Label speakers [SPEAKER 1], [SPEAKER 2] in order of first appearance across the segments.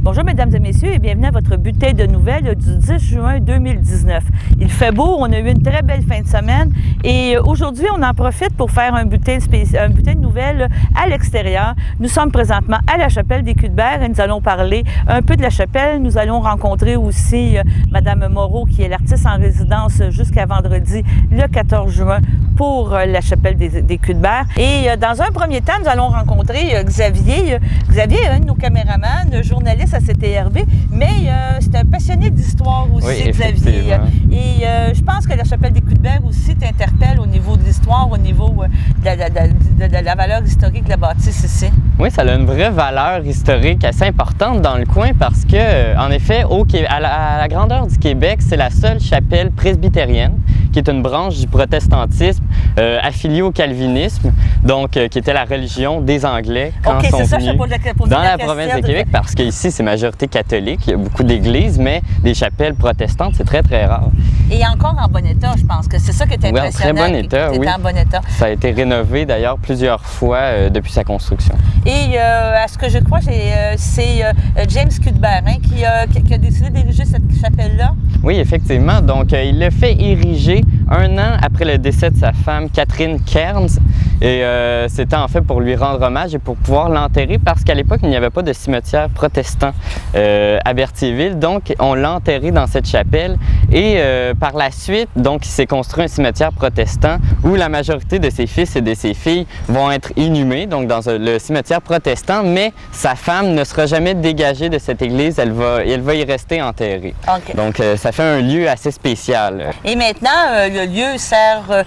[SPEAKER 1] Bonjour mesdames et messieurs et bienvenue à votre bulletin de nouvelles du 10 juin 2019. Il fait beau, on a eu une très belle fin de semaine et aujourd'hui on en profite pour faire un bulletin de nouvelles à l'extérieur. Nous sommes présentement à la chapelle des Cuthbert et nous allons parler un peu de la chapelle. Nous allons rencontrer aussi Madame Moreau qui est l'artiste en résidence jusqu'à vendredi le 14 juin pour la chapelle des Cuthbert. Et dans un premier temps, nous allons rencontrer Xavier. Xavier est un de nos caméramans, journaliste à CTRB, mais c'est un passionné d'histoire aussi,
[SPEAKER 2] oui,
[SPEAKER 1] Xavier. Et je pense que la chapelle des Cuthbert aussi t'interpelle au niveau de l'histoire, au niveau de la valeur historique de la bâtisse ici.
[SPEAKER 2] Oui, ça a une vraie valeur historique assez importante dans le coin parce que, en effet, à la grandeur du Québec, c'est la seule chapelle presbytérienne qui est une branche du protestantisme affiliée au calvinisme, donc qui était la religion des Anglais quand ils sont venus dans la province de Québec, parce qu'ici, c'est majorité catholique, il y a beaucoup d'églises, mais des chapelles protestantes, c'est très, très rare.
[SPEAKER 1] Et encore en bon état, je pense que c'est ça qui est impressionnant.
[SPEAKER 2] Oui, en très bon état, oui.
[SPEAKER 1] En bon état.
[SPEAKER 2] Ça a été rénové d'ailleurs plusieurs fois depuis sa construction.
[SPEAKER 1] Et à ce que je crois, c'est James Cuthbert qui a décidé d'ériger cette chapelle-là.
[SPEAKER 2] Oui, effectivement. Donc, il l'a fait ériger un an après le décès de sa femme, Catherine Cairns. Et c'était en fait pour lui rendre hommage et pour pouvoir l'enterrer parce qu'à l'époque, il n'y avait pas de cimetière protestant à Berthierville. Donc, on l'a enterré dans cette chapelle. Et par la suite, donc, il s'est construit un cimetière protestant où la majorité de ses fils et de ses filles vont être inhumés, donc dans le cimetière protestant, mais sa femme ne sera jamais dégagée de cette église, elle va y rester enterrée. Okay. Donc, ça fait un lieu assez spécial.
[SPEAKER 1] Et maintenant, le lieu sert...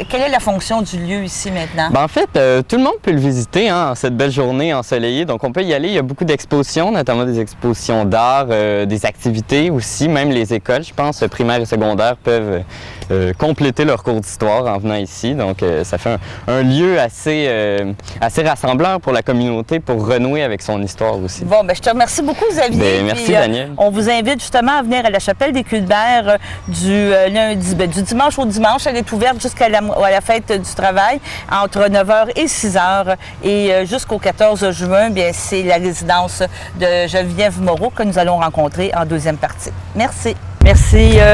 [SPEAKER 1] quelle est la fonction du lieu ici maintenant?
[SPEAKER 2] Ben, en fait, tout le monde peut le visiter en cette belle journée ensoleillée. Donc, on peut y aller. Il y a beaucoup d'expositions, notamment des expositions d'art, des activités aussi. Même les écoles, je pense, primaires et secondaires peuvent compléter leur cours d'histoire en venant ici. Donc, ça fait un lieu assez rassembleur pour la communauté pour renouer avec son histoire aussi.
[SPEAKER 1] Bon, ben, je te remercie beaucoup, Xavier.
[SPEAKER 2] Ben, merci, Daniel.
[SPEAKER 1] On vous invite justement à venir à la chapelle des Cuthbert du dimanche au dimanche. Elle est ouverte jusqu'à la fête du travail entre 9h et 6h. Et jusqu'au 14 juin, bien, c'est la résidence de Geneviève Moreau que nous allons rencontrer en deuxième partie. Merci.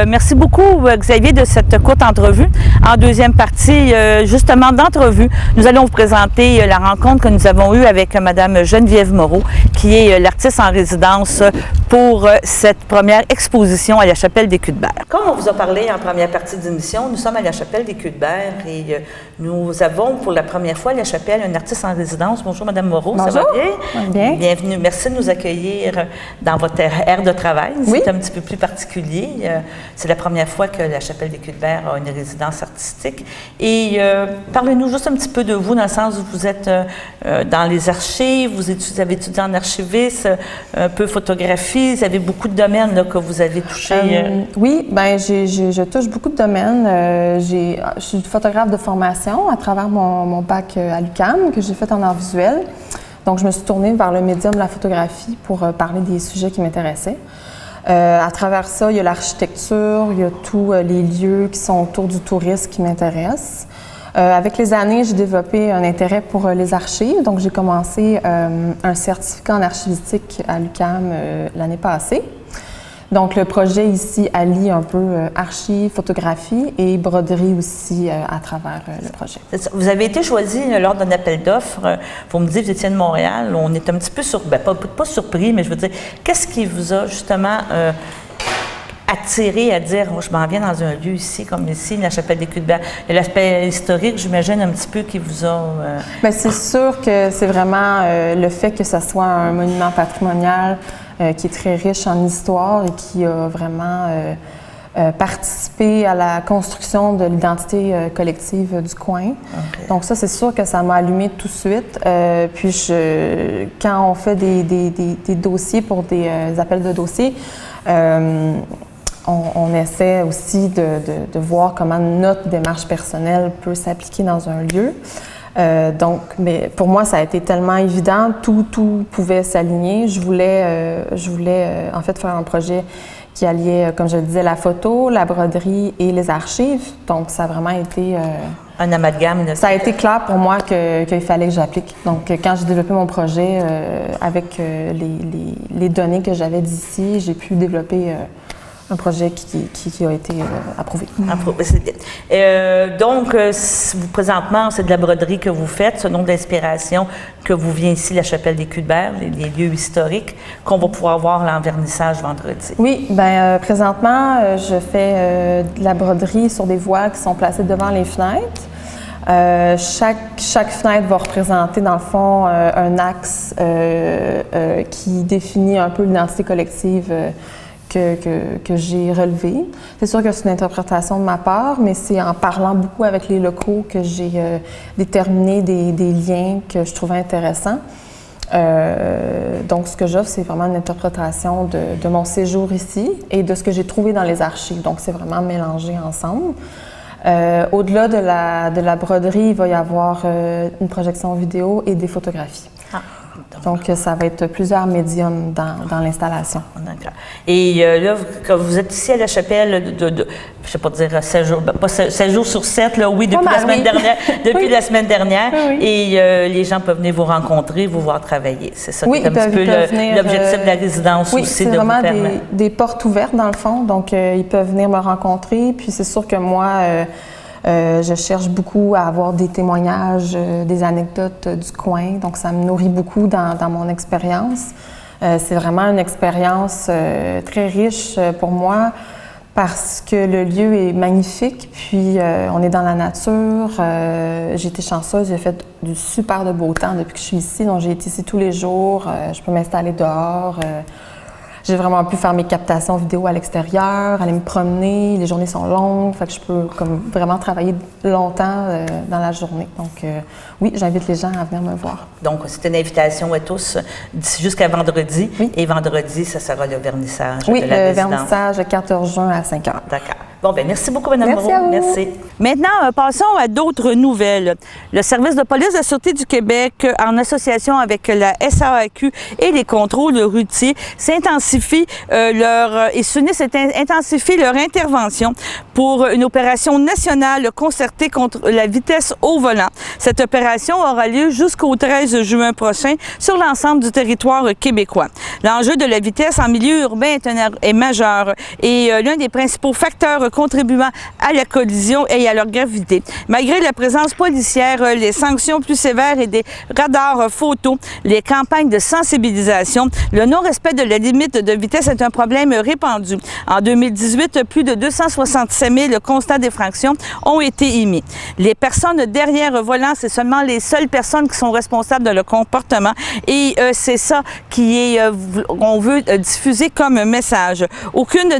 [SPEAKER 1] Merci beaucoup, Xavier, de cette courte entrevue. En deuxième partie, justement, d'entrevue, nous allons vous présenter la rencontre que nous avons eue avec Mme Geneviève Moreau, qui est l'artiste en résidence pour cette première exposition à la chapelle des Cuthbert. Comme on vous a parlé en première partie d'émission, nous sommes à la chapelle des Cuthbert et nous avons pour la première fois à la chapelle un artiste en résidence. Bonjour, Mme Moreau.
[SPEAKER 3] Bonjour.
[SPEAKER 1] Ça va bien?
[SPEAKER 3] Bien.
[SPEAKER 1] Bienvenue. Merci de nous accueillir dans votre aire de travail.
[SPEAKER 3] Oui.
[SPEAKER 1] C'est un petit peu plus particulier. C'est la première fois que la chapelle des Cuthbert a une résidence artistique. Et parlez-nous juste un petit peu de vous, dans le sens où vous êtes dans les archives, vous avez étudié en archivisme, un peu photographie, vous avez beaucoup de domaines là, que vous avez touchés.
[SPEAKER 3] Oui, bien, je touche beaucoup de domaines. Je suis photographe de formation à travers mon bac à l'UQAM que j'ai fait en art visuel. Donc, je me suis tournée vers le médium de la photographie pour parler des sujets qui m'intéressaient. À travers ça, il y a l'architecture, il y a tous les lieux qui sont autour du tourisme qui m'intéressent. Avec les années, j'ai développé un intérêt pour les archives. Donc, j'ai commencé un certificat en archivistique à l'UQAM l'année passée. Donc, le projet ici allie un peu archives, photographie et broderie aussi à travers le projet.
[SPEAKER 1] Vous avez été choisi lors d'un appel d'offres. Vous me dites que vous étiez de Montréal. On est un petit peu pas surpris, mais je veux dire, qu'est-ce qui vous a justement attiré à dire « je m'en viens dans un lieu ici, comme ici, la chapelle des Cuthbert ». Il y a l'aspect historique, j'imagine, un petit peu qui vous a...
[SPEAKER 3] Bien, c'est sûr que c'est vraiment le fait que ce soit un monument patrimonial qui est très riche en histoire et qui a vraiment participé à la construction de l'identité collective du coin. Okay. Donc ça, c'est sûr que ça m'a allumé tout de suite. Puis quand on fait des dossiers pour des appels de dossiers, on essaie aussi de voir comment notre démarche personnelle peut s'appliquer dans un lieu. Donc, mais pour moi, ça a été tellement évident, tout pouvait s'aligner. Je voulais en fait faire un projet qui alliait, comme je le disais, la photo, la broderie et les archives. Donc, ça a vraiment été
[SPEAKER 1] Un amalgame.
[SPEAKER 3] Ça a été clair pour moi qu'il fallait que j'applique. Donc, quand j'ai développé mon projet avec les données que j'avais d'ici, j'ai pu développer un projet qui a été approuvé.
[SPEAKER 1] Donc, présentement, c'est de la broderie que vous faites, ce nom d'inspiration que vous vient ici, la Chapelle des Cuthbert, les lieux historiques, qu'on va pouvoir voir en vernissage vendredi.
[SPEAKER 3] Oui, bien, présentement, je fais de la broderie sur des voiles qui sont placées devant les fenêtres. Chaque fenêtre va représenter, dans le fond, un axe qui définit un peu l'identité collective que j'ai relevé. C'est sûr que c'est une interprétation de ma part, mais c'est en parlant beaucoup avec les locaux que j'ai déterminé des liens que je trouvais intéressants. Donc, ce que j'offre, c'est vraiment une interprétation de mon séjour ici et de ce que j'ai trouvé dans les archives. Donc, c'est vraiment mélangé ensemble. Au-delà de la broderie, il va y avoir une projection vidéo et des photographies. Donc, ça va être plusieurs médiums dans l'installation. D'accord.
[SPEAKER 1] Et là, quand vous êtes ici à la chapelle je ne sais pas dire 7 jours, pas 7 jours sur 7, là, oui, depuis la semaine dernière. Depuis la semaine dernière. Oui. Et les gens peuvent venir vous rencontrer, vous voir travailler. C'est ça qui est un petit peu l'objectif de la résidence aussi.
[SPEAKER 3] C'est vraiment des portes ouvertes, dans le fond. Donc, ils peuvent venir me rencontrer. Puis, c'est sûr que moi, je cherche beaucoup à avoir des témoignages, des anecdotes du coin. Donc, ça me nourrit beaucoup dans mon expérience. C'est vraiment une expérience très riche pour moi parce que le lieu est magnifique. Puis, on est dans la nature. J'ai été chanceuse. J'ai fait du super de beau temps depuis que je suis ici. Donc, j'ai été ici tous les jours. Je peux m'installer dehors. J'ai vraiment pu faire mes captations vidéo à l'extérieur, aller me promener. Les journées sont longues, fait que je peux vraiment travailler longtemps dans la journée. Donc, oui, j'invite les gens à venir me voir.
[SPEAKER 1] Donc, c'est une invitation à tous jusqu'à vendredi. Oui. Et vendredi, ça sera le vernissage de la résidence. Oui, le
[SPEAKER 3] vernissage le 14 juin à 5 h.
[SPEAKER 1] D'accord. Bon, bien, merci beaucoup, Mme Moreau.
[SPEAKER 3] Merci à vous.
[SPEAKER 1] Merci. Maintenant, passons à d'autres nouvelles. Le service de police de la Sûreté du Québec, en association avec la SAAQ et les contrôles routiers, intensifient leur intervention pour une opération nationale concertée contre la vitesse au volant. Cette opération aura lieu jusqu'au 13 juin prochain sur l'ensemble du territoire québécois. L'enjeu de la vitesse en milieu urbain est majeur et l'un des principaux facteurs contribuant à la collision et à leur gravité. Malgré la présence policière, les sanctions plus sévères et des radars photos, les campagnes de sensibilisation, le non-respect de la limite de vitesse est un problème répandu. En 2018, plus de 267 000 constats d'infraction ont été émis. Les personnes derrière volant, c'est seulement les seules personnes qui sont responsables de leur comportement et c'est ça qu'on veut diffuser comme message. Aucune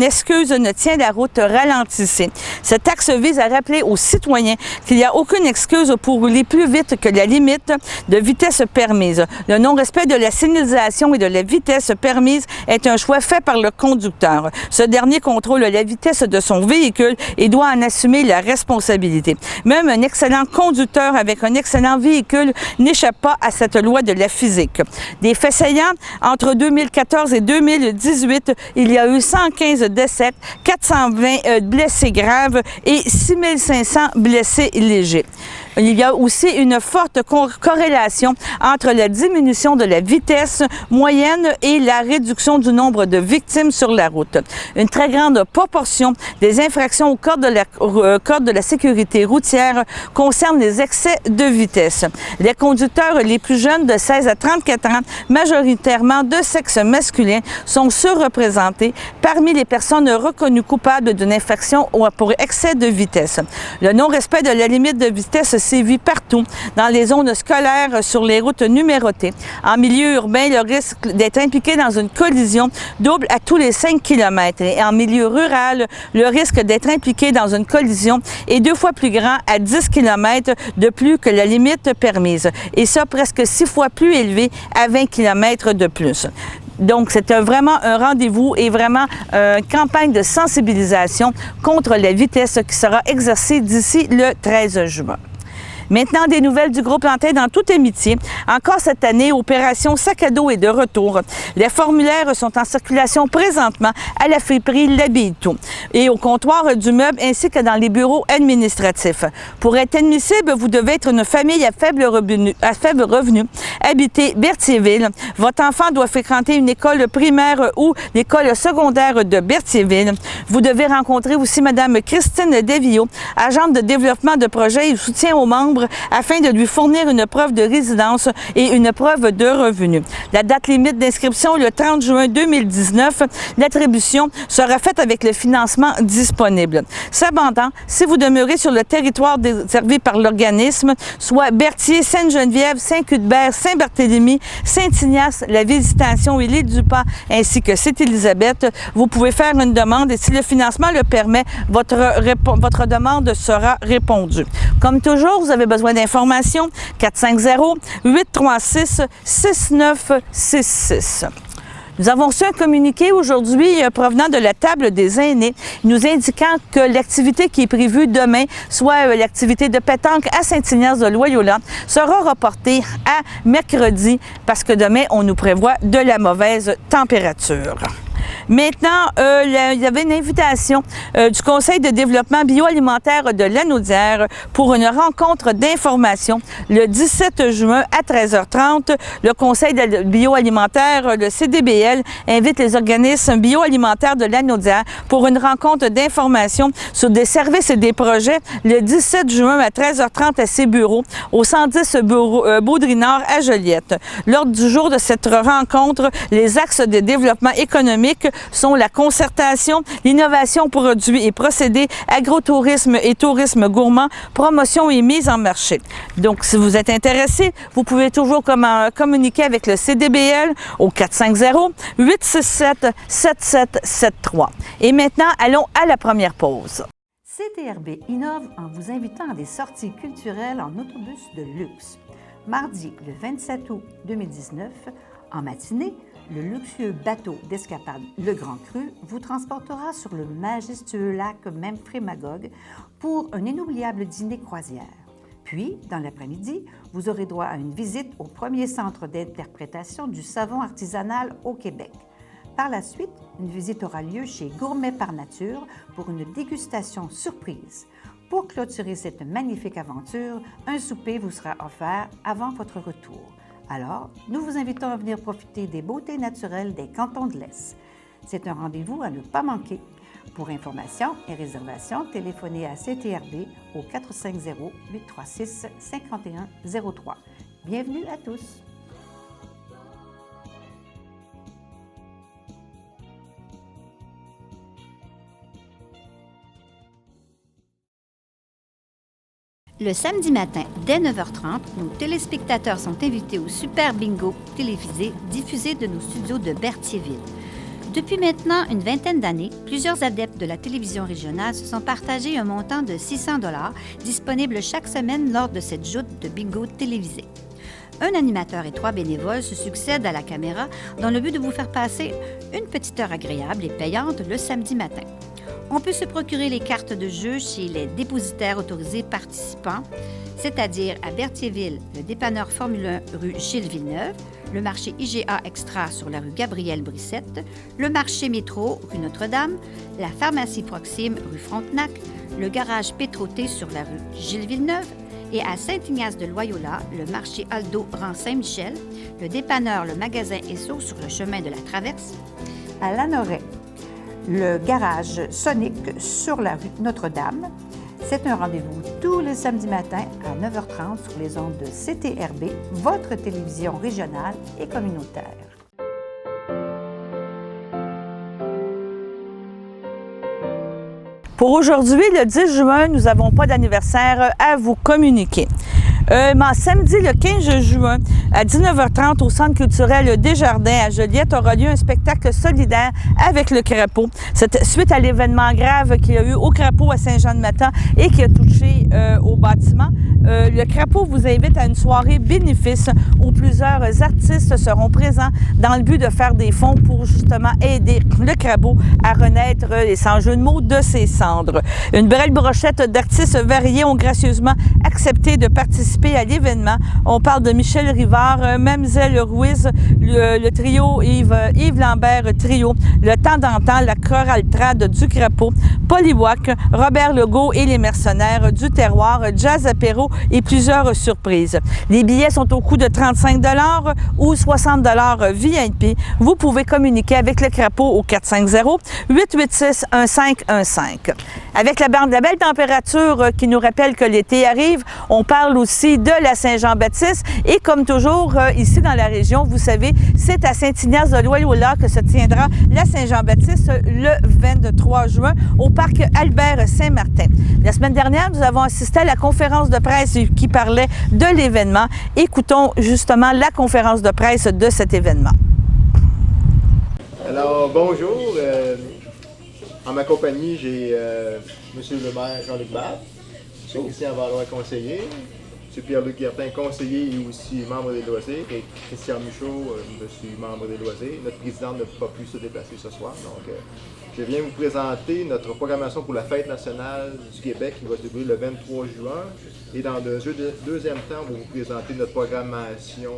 [SPEAKER 1] excuse ne tient la route, ralentissez. Cet axe vise à rappeler aux citoyens qu'il n'y a aucune excuse pour rouler plus vite que la limite de vitesse permise. Le non-respect de la signalisation et de la vitesse permise est un choix fait par le conducteur. Ce dernier contrôle la vitesse de son véhicule et doit en assumer la responsabilité. Même un excellent conducteur avec un excellent véhicule n'échappe pas à cette loi de la physique. Des faits saillants, entre 2014 et 2018, il y a eu 115 décès, 420 blessés graves et 6500 blessés légers. Il y a aussi une forte corrélation entre la diminution de la vitesse moyenne et la réduction du nombre de victimes sur la route. Une très grande proportion des infractions au code de la sécurité routière concernent les excès de vitesse. Les conducteurs les plus jeunes de 16 à 34 ans, majoritairement de sexe masculin, sont surreprésentés parmi les personnes reconnues coupables d'une infraction pour excès de vitesse. Le non-respect de la limite de vitesse sévit partout, dans les zones scolaires, sur les routes numérotées. En milieu urbain, le risque d'être impliqué dans une collision double à tous les 5 km. Et en milieu rural, le risque d'être impliqué dans une collision est 2 fois plus grand à 10 km de plus que la limite permise. Et ça, presque 6 fois plus élevé à 20 km de plus. Donc, c'est vraiment un rendez-vous et vraiment une campagne de sensibilisation contre la vitesse qui sera exercée d'ici le 13 juin. Maintenant, des nouvelles du groupe Lantin dans toute amitié. Encore cette année, Opération Sac à dos est de retour. Les formulaires sont en circulation présentement à la friperie L'Habille-Tout et au comptoir du meuble ainsi que dans les bureaux administratifs. Pour être admissible, vous devez être une famille à faible revenu, habiter Berthierville. Votre enfant doit fréquenter une école primaire ou l'école secondaire de Berthierville. Vous devez rencontrer aussi Mme Christine Devillot, agente de développement de projet et soutien aux membres afin de lui fournir une preuve de résidence et une preuve de revenu. La date limite d'inscription, le 30 juin 2019. L'attribution sera faite avec le financement disponible. Cependant, si vous demeurez sur le territoire desservi par l'organisme, soit Berthier, Sainte-Geneviève, Saint-Cuthbert, Saint-Barthélemy, Saint-Ignace, la Visitation et l'île du Pas, ainsi que Sainte-Élisabeth, vous pouvez faire une demande et si le financement le permet, votre demande sera répondue. Comme toujours, vous avez besoin d'informations, 450-836-6966. Nous avons reçu un communiqué aujourd'hui provenant de la table des aînés, nous indiquant que l'activité qui est prévue demain, soit l'activité de pétanque à Saint-Ignace de Loyola, sera reportée à mercredi parce que demain, on nous prévoit de la mauvaise température. Maintenant, il y avait une invitation du Conseil de développement bioalimentaire de Lanaudière pour une rencontre d'information le 17 juin à 13h30. Le Conseil de bioalimentaire, le CDBL, invite les organismes bioalimentaires de Lanaudière pour une rencontre d'information sur des services et des projets le 17 juin à 13h30 à ses bureaux, au 110 Baudry-Nord à Joliette. L'ordre du jour de cette rencontre, les axes de développement économique sont la concertation, l'innovation produits et procédés, agrotourisme et tourisme gourmand, promotion et mise en marché. Donc, si vous êtes intéressé, vous pouvez toujours communiquer avec le CDBL au 450-867-7773. Et maintenant, allons à la première pause.
[SPEAKER 4] CTRB innove en vous invitant à des sorties culturelles en autobus de luxe. Mardi, le 27 août 2019, en matinée, le luxueux bateau d'escapade Le Grand Cru vous transportera sur le majestueux lac Memphremagog pour un inoubliable dîner croisière. Puis, dans l'après-midi, vous aurez droit à une visite au premier centre d'interprétation du savon artisanal au Québec. Par la suite, une visite aura lieu chez Gourmet par Nature pour une dégustation surprise. Pour clôturer cette magnifique aventure, un souper vous sera offert avant votre retour. Alors, nous vous invitons à venir profiter des beautés naturelles des cantons de l'Est. C'est un rendez-vous à ne pas manquer. Pour informations et réservations, téléphonez à CTRB au 450-836-5103. Bienvenue à tous!
[SPEAKER 5] Le samedi matin, dès 9h30, nos téléspectateurs sont invités au Super Bingo télévisé diffusé de nos studios de Berthierville. Depuis maintenant une vingtaine d'années, plusieurs adeptes de la télévision régionale se sont partagés un montant de 600 $ disponible chaque semaine lors de cette joute de bingo télévisé. Un animateur et 3 bénévoles se succèdent à la caméra dans le but de vous faire passer une petite heure agréable et payante le samedi matin. On peut se procurer les cartes de jeu chez les dépositaires autorisés participants, c'est-à-dire à Berthierville, le dépanneur Formule 1 rue Gilles Villeneuve, le marché IGA Extra sur la rue Gabrielle-Brissette, le marché Métro rue Notre-Dame, la pharmacie Proxime rue Frontenac, le garage Pétroté sur la rue Gilles Villeneuve et à Saint-Ignace de Loyola, le marché Aldo rang Saint-Michel, le dépanneur Le Magasin Esso sur le chemin de la Traverse,
[SPEAKER 4] à Lanoret, le garage Sonic sur la rue Notre-Dame. C'est un rendez-vous tous les samedis matins à 9h30 sur les ondes de CTRB, votre télévision régionale et communautaire.
[SPEAKER 1] Pour aujourd'hui, le 10 juin, nous n'avons pas d'anniversaire à vous communiquer. Samedi, le 15 juin, à 19h30, au Centre culturel Desjardins à Joliette, aura lieu un spectacle solidaire avec le Crapaud. Suite à l'événement grave qu'il y a eu au Crapaud à Saint-Jean-de-Mathan et qui a touché au bâtiment, le Crapaud vous invite à une soirée bénéfice où plusieurs artistes seront présents dans le but de faire des fonds pour justement aider le Crapaud à renaître, et sans jeu de mots, de ses cendres. Une belle brochette d'artistes variés ont gracieusement accepté de participer à l'événement. On parle de Michel Rivard, Mamzelle Ruiz, le trio Yves Lambert Trio, Le Temps d'Antan, la chorale trad du Crapaud, Polywack, Robert Legault et les Mercenaires du Terroir, Jazz Apéro et plusieurs surprises. Les billets sont au coût de 35 $ ou 60 $ VIP. Vous pouvez communiquer avec le Crapaud au 450-886-1515. Avec la belle température qui nous rappelle que l'été arrive, on parle aussi de la Saint-Jean-Baptiste et comme toujours ici dans la région, vous savez, c'est à Saint-Ignace de Loyola que se tiendra la Saint-Jean-Baptiste le 23 juin au parc Albert-Saint-Martin. La semaine dernière, nous avons assisté à la conférence de presse qui parlait de l'événement. Écoutons justement la conférence de presse de cet événement.
[SPEAKER 6] Alors, bonjour. En ma compagnie, j'ai M. le maire Jean-Luc Barbe, M. Christian Valois, conseiller, M. Pierre-Luc Guertin, conseiller et aussi membre des loisirs, et Christian Michaud, je suis membre des loisirs. Notre président n'a pas pu se déplacer ce soir, donc je viens vous présenter notre programmation pour la Fête nationale du Québec qui va se dérouler le 23 juin. Et dans le deuxième temps, on va vous présenter notre programmation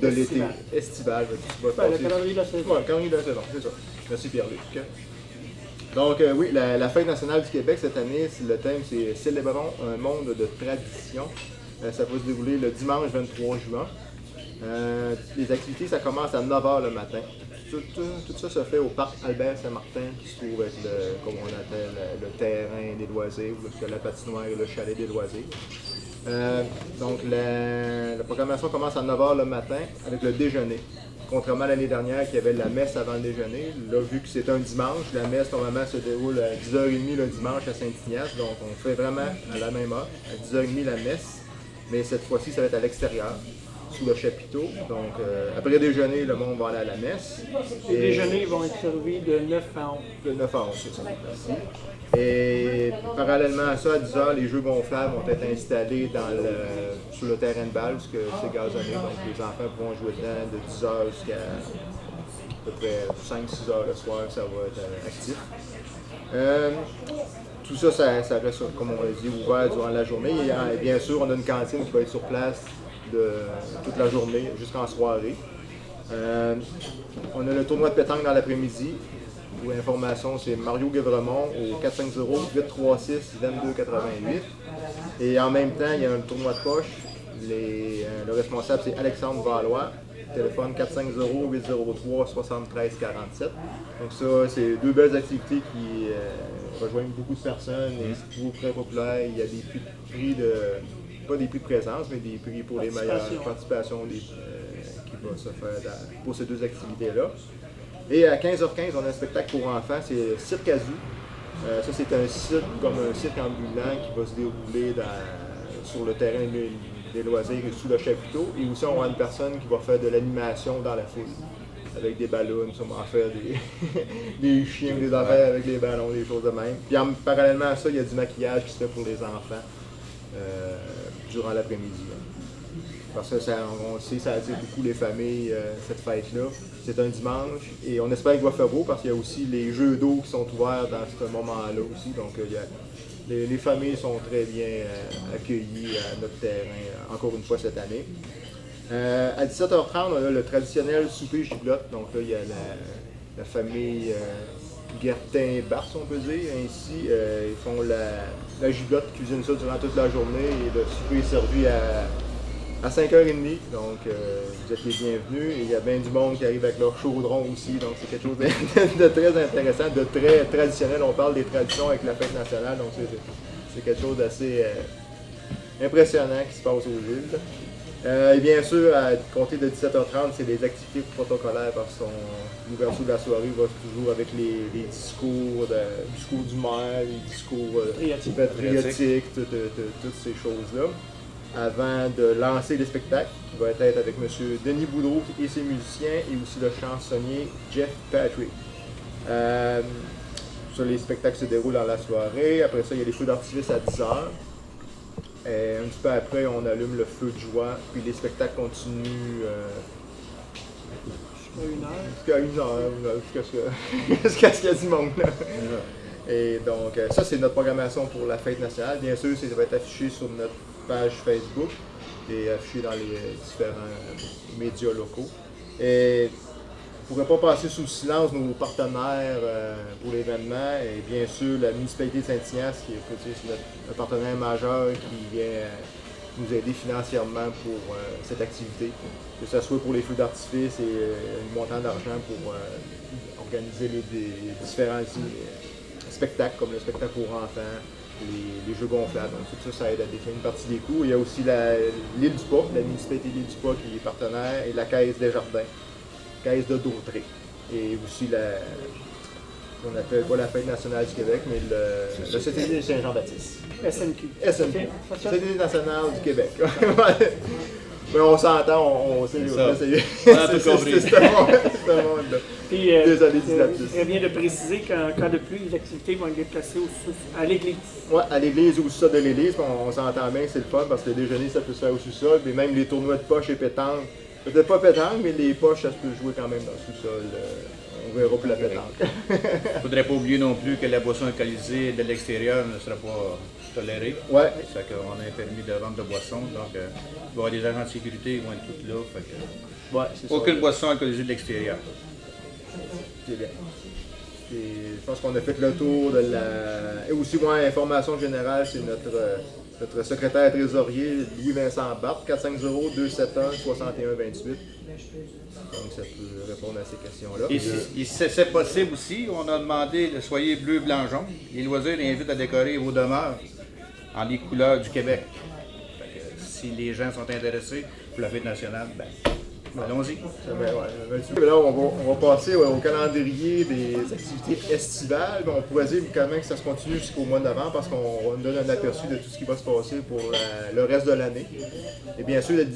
[SPEAKER 6] de l'été estival.
[SPEAKER 7] Le calendrier de la saison.
[SPEAKER 6] Oui, le calendrier de la saison, c'est ça. Merci Pierre-Luc. Donc oui, la Fête nationale du Québec cette année, le thème c'est « Célébrons un monde de tradition ». Ça va se dérouler le dimanche 23 juin. Les activités, ça commence à 9h le matin. Tout ça se fait au parc Albert-Saint-Martin qui se trouve avec comme on appelle, le terrain des loisirs, la patinoire et le chalet des loisirs. Donc la programmation commence à 9h le matin avec le déjeuner. Contrairement à l'année dernière qui avait la messe avant le déjeuner, là vu que c'est un dimanche, la messe normalement se déroule à 10h30 le dimanche à Saint-Ignace, donc on fait vraiment à la même heure, à 10h30 la messe, mais cette fois-ci ça va être à l'extérieur, sous le chapiteau. Donc après le déjeuner, le monde va aller à la messe.
[SPEAKER 7] Les déjeuners vont être servis de 9 à 11.
[SPEAKER 6] De 9 à 11, c'est ça, merci. Et parallèlement à ça, à 10h, les jeux gonflables vont être installés sur le terrain de balle, parce que c'est gazonné, donc les enfants pourront jouer dedans de 10h jusqu'à à peu près 5-6h le soir, ça va être actif. Tout ça, ça reste, comme on l'a dit, ouvert durant la journée. Et bien sûr, on a une cantine qui va être sur place toute la journée jusqu'en soirée. On a le tournoi de pétanque dans l'après-midi. Pour information, c'est Mario Guévremont au 450-836-2288. Et en même temps, il y a un tournoi de poche. Le responsable, c'est Alexandre Valois. Téléphone 450-803-7347. Donc ça, c'est deux belles activités qui rejoignent beaucoup de personnes et c'est toujours très populaire. Il y a des prix pas des prix de présence, mais des prix pour les meilleures participations qui vont se faire pour ces deux activités-là. Et à 15h15, on a un spectacle pour enfants, c'est Cirque Azou. Ça, c'est un cirque comme un cirque ambulant qui va se dérouler sur le terrain des loisirs et sous le chapiteau. Et aussi, on aura une personne qui va faire de l'animation dans la foule, avec des ballons, on va faire des chiens, des affaires avec les ballons, des choses de même. Puis parallèlement à ça, il y a du maquillage qui se fait pour les enfants durant l'après-midi. Parce que on sait, ça attire beaucoup les familles, cette fête-là. C'est un dimanche et on espère qu'il va faire beau parce qu'il y a aussi les jeux d'eau qui sont ouverts dans ce moment-là aussi. Donc les familles sont très bien accueillies à notre terrain, encore une fois cette année. À 17h30, on a le traditionnel souper giblotte. Donc là, il y a la famille Guertin-Barthes, on peut dire, ainsi. Ils font la giblotte, ils cuisinent ça durant toute la journée et le souper est servi à 5h30, donc vous êtes les bienvenus. Et il y a bien du monde qui arrive avec leur chaudron aussi, donc c'est quelque chose de très intéressant, de très traditionnel. On parle des traditions avec la fête nationale, donc c'est quelque chose d'assez impressionnant qui se passe aux Gilles. Et bien sûr, à compter de 17h30, c'est des activités protocolaires parce que l'ouverture de la soirée va toujours avec les discours du maire, les discours patriotiques, toutes ces choses-là. avant de lancer les spectacles, qui va être avec M. Denis Boudreau et ses musiciens, et aussi le chansonnier Jeff Patrick. Les spectacles se déroulent dans la soirée. Après ça, il y a les feux d'artifice à 10h. Un petit peu après, on allume le feu de joie, puis les spectacles continuent jusqu'à 1h, jusqu'à ce qu'il y ait du monde. Et donc, ça, c'est notre programmation pour la fête nationale. Bien sûr, ça va être affiché sur notre page Facebook et affiché dans les différents médias locaux. Et on ne pourrait pas passer sous silence nos partenaires pour l'événement. Et bien sûr, la municipalité de Saint-Ignace, qui est notre partenaire majeur qui vient nous aider financièrement pour cette activité, que ce soit pour les feux d'artifice et un montant d'argent pour organiser les différents spectacles, comme le spectacle pour enfants, les jeux gonflables. Donc tout ça, ça aide à définir une partie des coûts. Il y a aussi l'île du Pas, la municipalité de l'île du Pas qui est partenaire, et la Caisse des Jardins, Caisse de Dautré. Et aussi on appelle pas la Fête nationale du Québec, mais le Société de Saint-Jean-Baptiste.
[SPEAKER 7] SNQ.
[SPEAKER 6] SNQ. Société nationale du Québec. Mais on s'entend, on sait.
[SPEAKER 8] On a tout compris.
[SPEAKER 6] C'est un monde.
[SPEAKER 7] Puis,
[SPEAKER 6] Désolé du
[SPEAKER 7] il
[SPEAKER 6] lapsus.
[SPEAKER 7] serait bien de préciser qu'en cas de pluie, les activités vont être déplacées à l'église.
[SPEAKER 6] Oui, à l'église ou au sous-sol de l'église, on s'entend bien, c'est le fun parce que le déjeuner, ça peut se faire au sous-sol, mais même les tournois de poche et pétanque, peut-être pas pétanque, mais les poches, ça se peut jouer quand même dans le sous-sol. On verra pour la pétanque.
[SPEAKER 8] Il ne faudrait pas oublier non plus que la boisson alcoolisée de l'extérieur ne sera pas tolérée.
[SPEAKER 6] Ouais.
[SPEAKER 8] Ça fait qu'on a un permis de vente de boissons, donc il va y avoir des agents de sécurité qui vont être tous là. Fait que,
[SPEAKER 6] Ouais, c'est ça.
[SPEAKER 8] aucune boisson alcoolisée de l'extérieur.
[SPEAKER 6] C'est bien. Et je pense qu'on a fait le tour de la. Et aussi, moi, information générale, c'est notre secrétaire trésorier, Louis-Vincent Barthes, 450-271-6128. Donc, ça peut répondre à ces questions-là.
[SPEAKER 8] Et si c'est possible aussi, on a demandé le soyer bleu, blanc, jaune. Les loisirs invitent à décorer vos demeures en les couleurs du Québec. Fait que, si les gens sont intéressés pour la fête nationale, ben, allons-y.
[SPEAKER 6] Là, on va passer au calendrier des activités estivales. On pourrait dire quand même que ça se continue jusqu'au mois de novembre parce qu'on donne un aperçu de tout ce qui va se passer pour le reste de l'année. Et bien sûr, il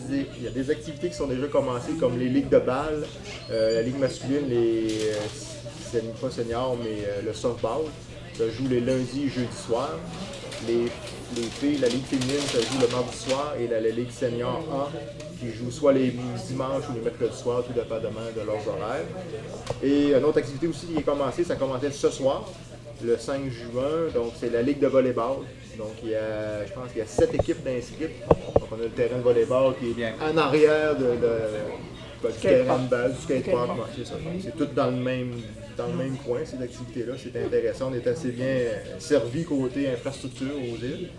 [SPEAKER 6] y a des activités qui sont déjà commencées, comme les ligues de balle, la ligue masculine, pas seniors, mais le softball. Ça joue les lundis et jeudis soirs. Les filles, la ligue féminine, ça joue le mardi soir, et la ligue senior A, qui joue soit les dimanches ou les mercredis soirs, tout dépendamment de leurs horaires. Et une autre activité aussi qui est commencée, ça commençait ce soir, le 5 juin, donc c'est la ligue de volleyball. Donc je pense qu'il y a 7 équipes d'inscrites. Donc on a le terrain de volleyball qui est en arrière du terrain de base, du skatepark. C'est ça. C'est tout dans le même coin, ces activités-là. C'est intéressant. On est assez bien servi côté infrastructure aux îles.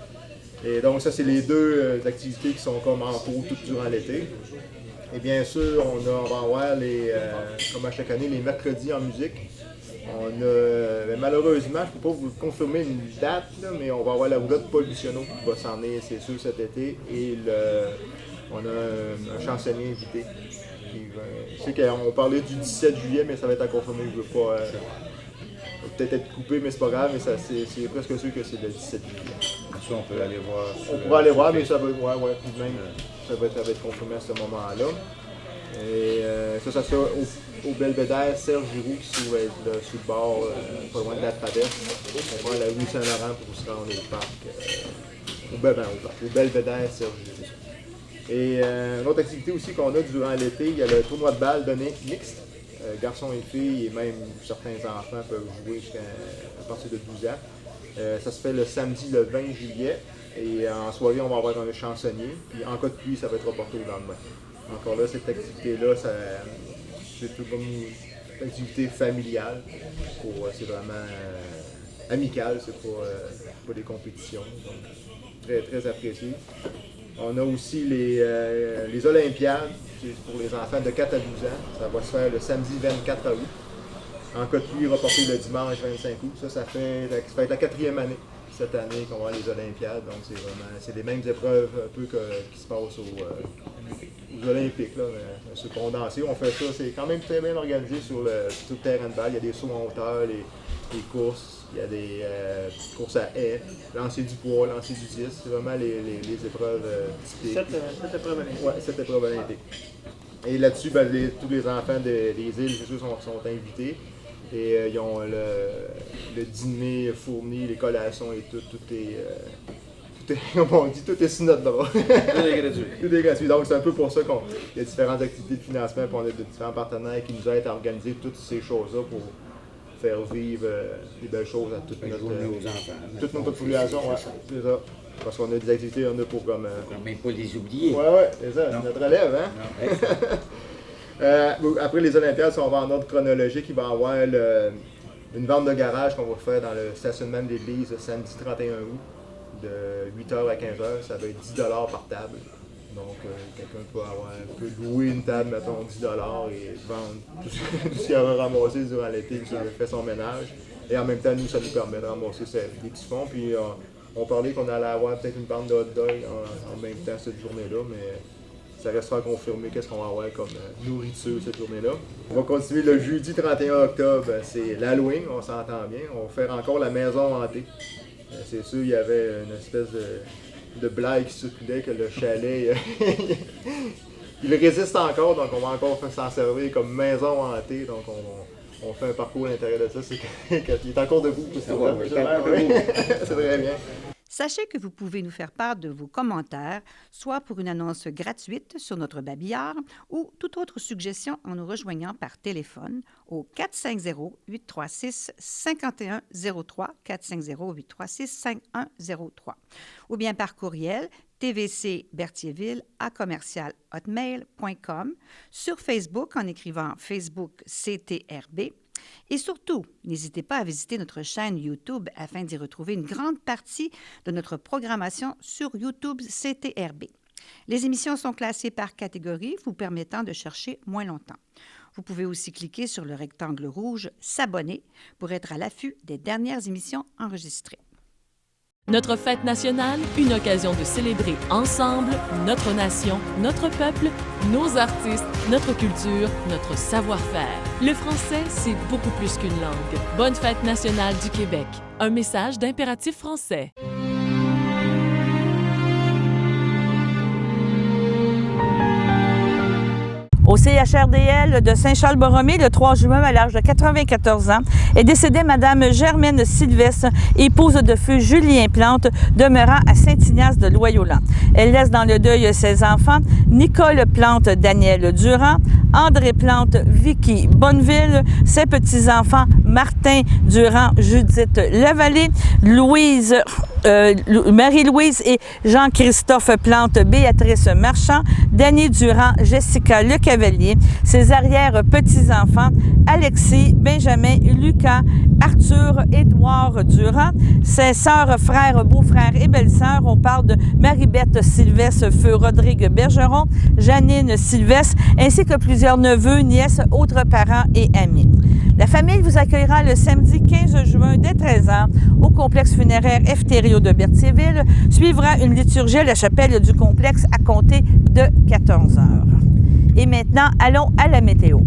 [SPEAKER 6] Et donc ça, c'est les deux activités qui sont comme en cours tout durant l'été. Et bien sûr, on va avoir comme à chaque année, les mercredis en musique. Malheureusement, je ne peux pas vous confirmer une date, là, mais on va avoir la roulotte Paul Bichonneau qui va s'en aller, c'est sûr, cet été. Et on a un chansonnier invité. Je sais qu'on parlait du 17 juillet, mais ça va être à confirmer. Je ne veux pas peut-être être coupé, mais c'est pas grave, mais c'est presque sûr que c'est le 17 juillet.
[SPEAKER 8] Ça, on peut aller voir.
[SPEAKER 6] On pourra aller voir, mais ça va, ça va être confirmé à ce moment-là. Et ça sera au Belvédère Serge Giroux qui se trouve être sur le bord, pas loin de la traverse. On prend la rue Saint-Laurent pour se rendre au parc. Au Belvédère Serge Giroux. Et une autre activité aussi qu'on a durant l'été, il y a le tournoi de balle donné mixte. Garçons et filles, et même certains enfants peuvent jouer à partir de 12 ans. Ça se fait le samedi le 20 juillet. Et en soirée, on va avoir un chansonnier. Puis en cas de pluie, ça va être reporté au lendemain. Encore là, cette activité-là, c'est tout comme une activité familiale. C'est vraiment amical, c'est pas des compétitions. Donc, très, très apprécié. On a aussi les Olympiades, c'est pour les enfants de 4 à 12 ans. Ça va se faire le samedi 24 août. En cas de pluie, reporté le dimanche 25 août. Ça fait la 4e année cette année qu'on va avoir les Olympiades. Donc c'est les mêmes épreuves un peu qui se passent aux Olympiques. Là, c'est condensé. On fait ça, c'est quand même très bien organisé sur tout le terrain de balle. Il y a des sauts en hauteur, les courses. il y a des courses à haies, lancer du poids, lancer du disque. C'est vraiment les épreuves typiques.
[SPEAKER 7] 7 épreuves olympiques.
[SPEAKER 6] Oui, 7 épreuves olympiques. Et là-dessus, ben, tous les enfants des îles, c'est sûr, sont invités. Et ils ont le dîner fourni, les collations et tout est, comme on dit, tout est sur notre bras.
[SPEAKER 8] Tout est gratuit.
[SPEAKER 6] Tout est gratuit. Donc, c'est un peu pour ça qu'il y a différentes activités de financement, puis on a différents partenaires qui nous aident à organiser toutes ces choses-là pour faire vivre des belles choses à toute notre population. Ouais, c'est ça. Parce qu'on a des activités, on a pour comme.
[SPEAKER 9] Quand même pas les oublier.
[SPEAKER 6] Ouais, c'est ça, c'est notre relève, hein? Après les Olympiades, si on va en ordre chronologique, il va y avoir une vente de garage qu'on va faire dans le stationnement de l'église samedi 31 août, de 8h à 15h. Ça va être 10 $ par table. Donc, quelqu'un peut louer une table, mettons, 10 $ et vendre tout ce qu'il aura ramassé durant l'été, qui a fait son ménage. Et en même temps, nous, ça nous permet de ramasser des petits fonds. Puis, on parlait qu'on allait avoir peut-être une bande de hot dog en même temps cette journée-là, mais ça restera à confirmer qu'est-ce qu'on va avoir comme nourriture cette journée-là. On va continuer le jeudi 31 octobre, c'est l'Halloween, on s'entend bien. On va faire encore la maison hantée. C'est sûr, il y avait une espèce de blague qui circulait que le chalet, il résiste encore, donc on va encore s'en servir comme maison hantée. Donc on fait un parcours à l'intérieur de ça, c'est qu'il est encore debout. C'est très bien.
[SPEAKER 4] Sachez que vous pouvez nous faire part de vos commentaires, soit pour une annonce gratuite sur notre babillard ou toute autre suggestion en nous rejoignant par téléphone au 450-836-5103, 450-836-5103, ou bien par courriel tvcberthierville@hotmail.com, sur Facebook en écrivant Facebook CTRB. Et surtout, n'hésitez pas à visiter notre chaîne YouTube afin d'y retrouver une grande partie de notre programmation sur YouTube CTRB. Les émissions sont classées par catégorie, vous permettant de chercher moins longtemps. Vous pouvez aussi cliquer sur le rectangle rouge « S'abonner » pour être à l'affût des dernières émissions enregistrées.
[SPEAKER 10] Notre fête nationale, une occasion de célébrer ensemble notre nation, notre peuple, nos artistes, notre culture, notre savoir-faire. Le français, c'est beaucoup plus qu'une langue. Bonne fête nationale du Québec. Un message d'Impératif français.
[SPEAKER 1] Au CHRDL de Saint-Charles-Borromée, le 3 juin, à l'âge de 94 ans, est décédée Mme Germaine Sylvestre, épouse de feu Julien Plante, demeurant à Saint-Ignace de Loyola. Elle laisse dans le deuil ses enfants, Nicole Plante, Daniel Durand, André Plante, Vicky Bonneville, ses petits-enfants, Martin Durand, Judith Lavallée, Marie-Louise et Jean-Christophe Plante, Béatrice Marchand, Danny Durand, Jessica Lecavalier, ses arrière-petits-enfants, Alexis, Benjamin, Lucas, Arthur, Édouard Durand, ses sœurs, frères, beaux-frères et belles-sœurs. On parle de Marie-Bette Sylvestre, feu Rodrigue Bergeron, Janine Sylvestre, ainsi que plusieurs neveux, nièces, autres parents et amis. La famille vous accueillera le samedi 15 juin dès 13h au complexe funéraire F. Thériault de Berthierville. Suivra une liturgie à la chapelle du complexe à compter de 14h. Et maintenant, allons à la météo.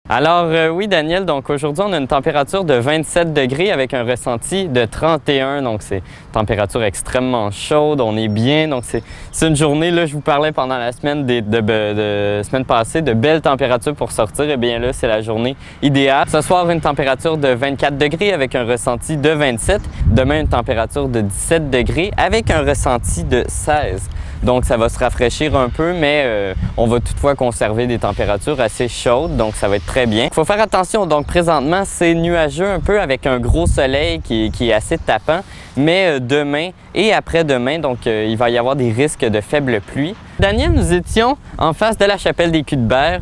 [SPEAKER 2] Alors oui Daniel, donc aujourd'hui on a une température de 27 degrés avec un ressenti de 31, donc c'est une température extrêmement chaude, on est bien, donc c'est une journée, là je vous parlais pendant la semaine de semaine passée de belles températures pour sortir, et bien là c'est la journée idéale. Ce soir une température de 24 degrés avec un ressenti de 27, demain une température de 17 degrés avec un ressenti de 16. Donc ça va se rafraîchir un peu, mais on va toutefois conserver des températures assez chaudes, donc ça va être très bien. Il faut faire attention, donc présentement c'est nuageux un peu avec un gros soleil qui est assez tapant, mais demain et après-demain, donc il va y avoir des risques de faibles pluies. Daniel, nous étions en face de la Chapelle des Culs-de-Berre.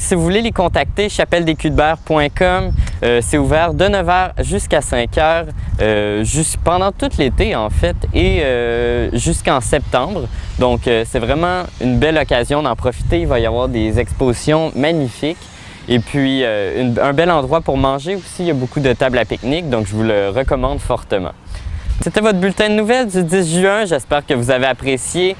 [SPEAKER 2] Si vous voulez les contacter, chapeldesculs-de-berre.com. C'est ouvert de 9h jusqu'à 5h, pendant tout l'été en fait, et jusqu'en septembre. Donc c'est vraiment une belle occasion d'en profiter. Il va y avoir des expositions magnifiques. Et puis un bel endroit pour manger aussi. Il y a beaucoup de tables à pique-nique, donc je vous le recommande fortement. C'était votre bulletin de nouvelles du 10 juin. J'espère que vous avez apprécié.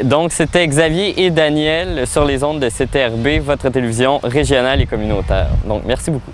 [SPEAKER 2] Donc, c'était Xavier et Daniel sur les ondes de CTRB, votre télévision régionale et communautaire. Donc, merci beaucoup.